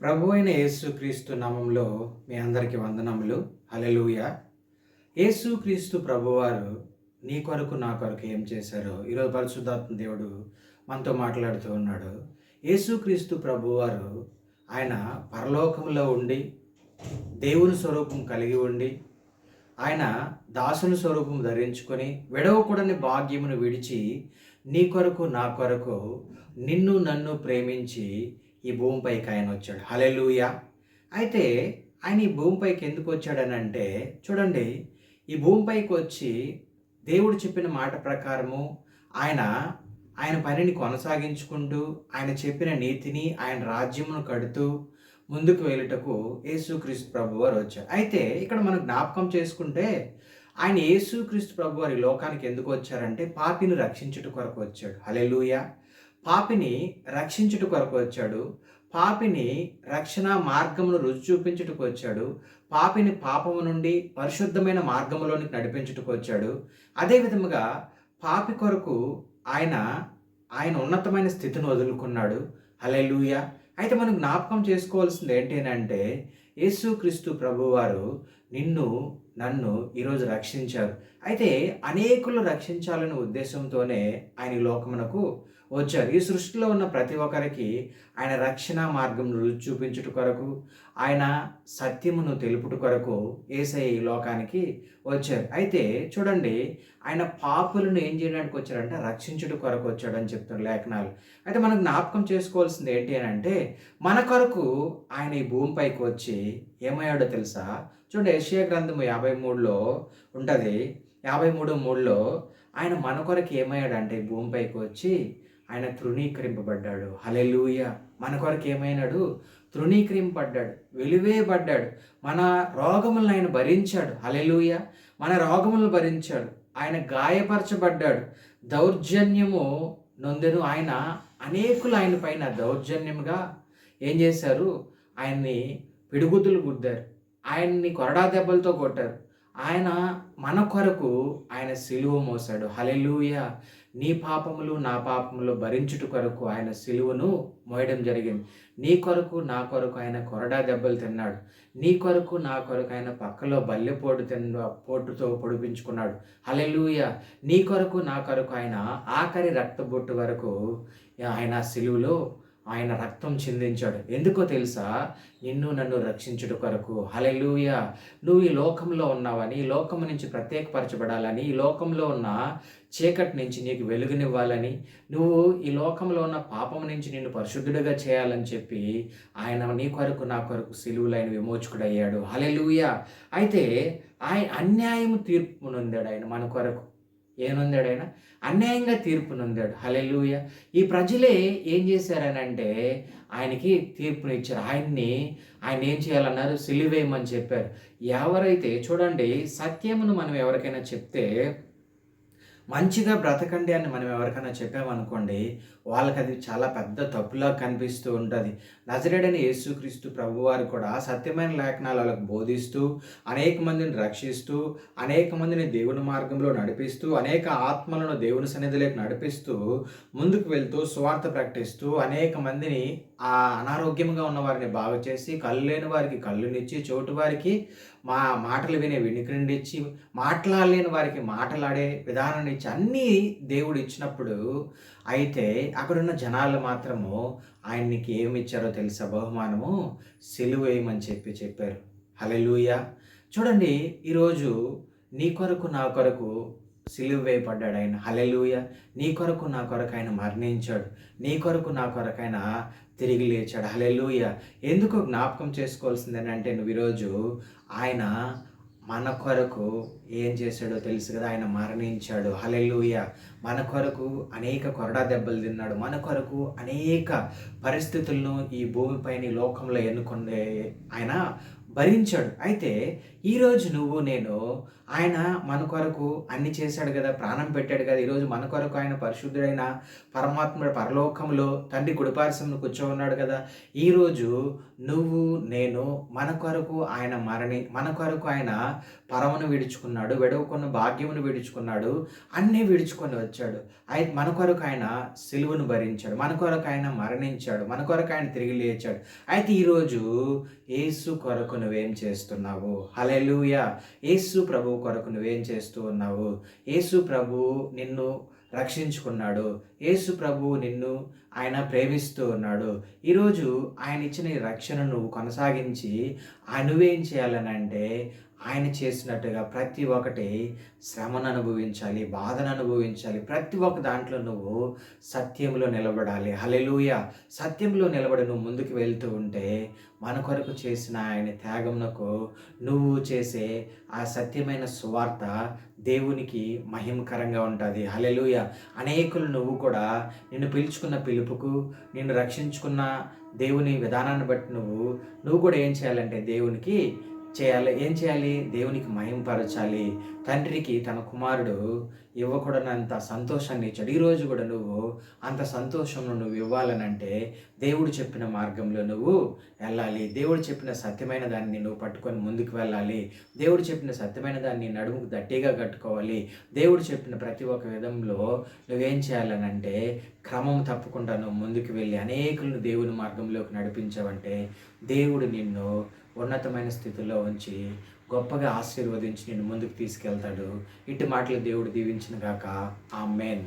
ప్రభు అయిన యేసుక్రీస్తు నామంలో మీ అందరికీ వందనములు. హల్లెలూయా. యేసుక్రీస్తు ప్రభువారు నీ కొరకు నా కొరకు ఏం చేశారో ఈరోజు పరిశుద్ధాత్మ దేవుడు మనతో మాట్లాడుతూ ఉన్నాడు. యేసుక్రీస్తు ప్రభువారు ఆయన పరలోకంలో ఉండి దేవుని స్వరూపం కలిగి ఉండి ఆయన దాసుని స్వరూపం ధరించుకొని విడవకూడని భాగ్యమును విడిచి నీ కొరకు నా కొరకు నిన్ను నన్ను ప్రేమించి ఈ భూమిపైకి ఆయన వచ్చాడు. హల్లెలూయా. అయితే ఆయన ఈ భూమిపైకి ఎందుకు వచ్చాడనంటే చూడండి, ఈ భూమిపైకి వచ్చి దేవుడు చెప్పిన మాట ప్రకారము ఆయన ఆయన పనిని కొనసాగించుకుంటూ ఆయన చెప్పిన నీతిని ఆయన రాజ్యమును కడుతూ ముందుకు వెళ్ళుటకు యేసుక్రీస్తు ప్రభువారు వచ్చారు. అయితే ఇక్కడ మనం జ్ఞాపకం చేసుకుంటే ఆయన యేసుక్రీస్తు ప్రభువారు ఈ లోకానికి ఎందుకు వచ్చారంటే పాపిని రక్షించుట కొరకు వచ్చాడు. హల్లెలూయా. పాపిని రక్షించుట కొరకు వచ్చాడు. పాపిని రక్షణ మార్గమును రుచి చూపించుటకు వచ్చాడు. పాపిని పాపము నుండి పరిశుద్ధమైన మార్గంలోనికి నడిపించుటకు వచ్చాడు. అదే విధముగా పాపి కొరకు ఆయన ఆయన ఉన్నతమైన స్థితిని వదులుకున్నాడు. హల్లెలూయా. అయితే మనం జ్ఞాపకం చేసుకోవాల్సింది ఏంటంటే యేసుక్రీస్తు ప్రభువారు నిన్ను నన్ను ఈరోజు రక్షించారు. అయితే అనేకులు రక్షించాలనే ఉద్దేశంతోనే ఆయన ఈ లోకమునకు వచ్చారు. ఈ సృష్టిలో ఉన్న ప్రతి ఒక్కరికి ఆయన రక్షణ మార్గం రుచి చూపించుట కొరకు ఆయన సత్యమును తెలుపుట కొరకు యేసయ్య ఈ లోకానికి వచ్చారు. అయితే చూడండి, ఆయన పాపులను ఏం చేయడానికి వచ్చారంటే రక్షించుట కొరకు వచ్చాడని చెప్తున్నారు లేఖనాలు. అయితే మనం జ్ఞాపకం చేసుకోవాల్సింది ఏంటి అని అంటే మన కొరకు ఆయన ఈ భూమిపైకి వచ్చి ఏమయ్యాడో తెలుసా? చూడండి, యెషయా గ్రంథము 53లో ఉంటుంది. 53:3లో ఆయన మన కొరకు ఏమయ్యాడంటే ఈ భూమిపైకి వచ్చి ఆయన తృణీకరింపబడ్డాడు. హల్లెలూయా. మన కొరకు ఏమైనాడు? తృణీకరింపబడ్డాడు, వెలివేయబడ్డాడు. మన రోగములను ఆయన భరించాడు. హల్లెలూయా. మన రోగములను భరించాడు. ఆయన గాయపరచబడ్డాడు, దౌర్జన్యము నొందెను. ఆయన అనేకులు ఆయన పైన దౌర్జన్యముగా ఏం చేశారు? ఆయన్ని పిడుగుతులు గుద్దారు, ఆయన్ని కొరడా దెబ్బలతో కొట్టారు. ఆయన మన కొరకు ఆయన సిలువ మోసాడు. హల్లెలూయా. నీ పాపములు నా పాపములు భరించుట కొరకు ఆయన సిలువను మోయడం జరిగింది. నీ కొరకు నా కొరకు ఆయన కొరడా దెబ్బలు తిన్నాడు. నీ కొరకు నా కొరకు ఆయన పక్కలో బల్లెపోటు పోటుతో పొడిపించుకున్నాడు. హల్లెలూయా. నీ కొరకు నా కొరకు ఆయన ఆఖరి రక్తబొట్టు వరకు ఆయన సిలువలో ఆయన రక్తం చిందించాడు. ఎందుకో తెలుసా? నిన్ను నన్ను రక్షించుట కొరకు. హల్లెలూయా. నువ్వు ఈ లోకంలో ఉన్నావని, ఈ లోకం నుంచి ప్రత్యేకపరచబడాలని, ఈ లోకంలో ఉన్న చీకటి నుంచి నీకు వెలుగునివ్వాలని, నువ్వు ఈ లోకంలో ఉన్న పాపం నుంచి నిన్ను పరిశుద్ధుడిగా చేయాలని చెప్పి ఆయన నీ కొరకు నా కొరకు సిలువలో ఆయన విమోచకుడయ్యాడు. హల్లెలూయా. అయితే ఆయన అన్యాయము తీర్పు నొందాడు. ఆయన మన కొరకు ఏనుందాడు? ఆయన అన్యాయంగా తీర్పు నొందాడు. హల్లెలూయా. ఈ ప్రజలే ఏం చేశారనంటే ఆయనకి తీర్పునిచ్చారు. ఆయన ఏం చేయాలన్నారు? సిలువేయమని చెప్పారు. ఎవరైతే చూడండి, సత్యమును మనం ఎవరికైనా చెప్తే మంచిగా బ్రతకండి అని మనం ఎవరికైనా చెప్పామనుకోండి, వాళ్ళకి అది చాలా పెద్ద తప్పులా కనిపిస్తూ ఉంటుంది. నజరేయుడైన యేసుక్రీస్తు ప్రభువారు కూడా సత్యమైన లేఖనాలు వాళ్ళకు బోధిస్తూ, అనేక మందిని రక్షిస్తూ, అనేక మందిని దేవుని మార్గంలో నడిపిస్తూ, అనేక ఆత్మలను దేవుని సన్నిధిలోకి నడిపిస్తూ, ముందుకు వెళ్తూ సువార్త ప్రకటిస్తూ, అనేక మందిని ఆ అనారోగ్యంగా ఉన్న వారిని బాగు చేసి, కళ్ళు లేని వారికి కళ్ళునిచ్చి, చోటు వారికి మాటలు వినే వినికిడినిచ్చి, మాట్లాడలేని వారికి మాటలాడే విధానాన్ని ఇచ్చి అన్నీ దేవుడు ఇచ్చినప్పుడు, అయితే అక్కడున్న జనాలు మాత్రము ఆయనకి ఏమి ఇచ్చారో తెలుసా? బహుమానము సిలువ వేయమని చెప్పారు. హల్లెలూయా. చూడండి, ఈరోజు నీ కొరకు నా కొరకు సిలువ వేయబడ్డాడు ఆయన. హల్లెలూయా. నీ కొరకు నా కొరకు ఆయన మరణించాడు. నీ కొరకు నా కొరకు ఆయన తిరిగి లేచాడు. హల్లెలూయా. ఎందుకు జ్ఞాపకం చేసుకోవాల్సింది అంటే నువ్వు ఈరోజు ఆయన మన కొరకు ఏం చేశాడో తెలుసు కదా? ఆయన మరణించాడు. హల్లెలూయా. మన కొరకు అనేక కొరడా దెబ్బలు తిన్నాడు. మన కొరకు అనేక పరిస్థితులను ఈ భూమిపైన ఈ లోకంలో ఎన్నుకునే ఆయన భరించాడు. అయితే ఈరోజు నువ్వు నేను ఆయన మన కొరకు అన్ని చేశాడు గదా! ప్రాణం పెట్టాడు గదా! ఈరోజు మన కొరకు ఆయన పరిశుద్ధుడైన పరమాత్ముడు పరలోకంలో తండ్రి కుడిపార్శ్వమున కూర్చొనున్నాడు గదా! ఈరోజు నువ్వు నేను మన కొరకు ఆయన పరమును విడుచుకున్నాడు. విడవకున్న భాగ్యమును విడుచుకున్నాడు. అన్నీ విడుచుకొని వచ్చాడు. మన కొరకు ఆయన సిలువను భరించాడు. మన కొరకు ఆయన మరణించాడు. మన కొరకు ఆయన తిరిగి లేచాడు. అయితే ఈరోజు యేసు కొరకు నువ్వేం చేస్తున్నావు? హల్లెలూయా! యేసు ప్రభువు కొరకు నువ్వేం చేస్తూ ఉన్నావు? యేసు ప్రభువు నిన్ను రక్షించుకున్నాడు. యేసు ప్రభువు నిన్ను ఆయన ప్రేమిస్తూ ఉన్నాడు. ఈరోజు ఆయన ఇచ్చిన ఈ రక్షణను నువ్వు కొనసాగించి నువ్వేం చేయాలనంటే ఆయన చేసినట్టుగా ప్రతి ఒక్కటి శ్రమను అనుభవించాలి, బాధను అనుభవించాలి. ప్రతి ఒక్క దాంట్లో నువ్వు సత్యంలో నిలబడాలి. హల్లెలూయా! సత్యంలో నిలబడి నువ్వు ముందుకు వెళ్తూ ఉంటే మన కొరకు చేసిన ఆయన త్యాగమునకు నువ్వు చేసే ఆ సత్యమైన సువార్త దేవునికి మహిమకరంగా ఉంటుంది. హల్లెలూయా! అనేకులు నువ్వు కూడా నిన్ను పిలుచుకున్న పిలుపుకు, నిన్ను రక్షించుకున్న దేవుని విధానాన్ని బట్టి నువ్వు కూడా ఏం చేయాలంటే దేవునికి ఏం చేయాలి? దేవునికి మహిమపరచాలి. తండ్రికి తన కుమారుడు ఇవ్వకూడనంత సంతోషాన్ని ఇచ్చాడు. ఈరోజు కూడా నువ్వు అంత సంతోషంను నువ్వు ఇవ్వాలనంటే దేవుడు చెప్పిన మార్గంలో నువ్వు వెళ్ళాలి. దేవుడు చెప్పిన సత్యమైన దాన్ని నువ్వు పట్టుకొని ముందుకు వెళ్ళాలి. దేవుడు చెప్పిన సత్యమైన దాన్ని నడుముకు గట్టిగా కట్టుకోవాలి. దేవుడు చెప్పిన ప్రతి ఒక్క విధంలో నువ్వేం చేయాలనంటే క్రమం తప్పకుండా నువ్వు ముందుకు వెళ్ళి అనేకులను దేవుని మార్గంలోకి నడిపించావంటే దేవుడు నిన్ను ఉన్నతమైన స్థితిలో ఉంచి గొప్పగా ఆశీర్వదించి నిన్ను ముందుకు తీసుకెళ్తాడు. ఇట్టి మాటలు దేవుడు దీవించును గాక. ఆమేన్.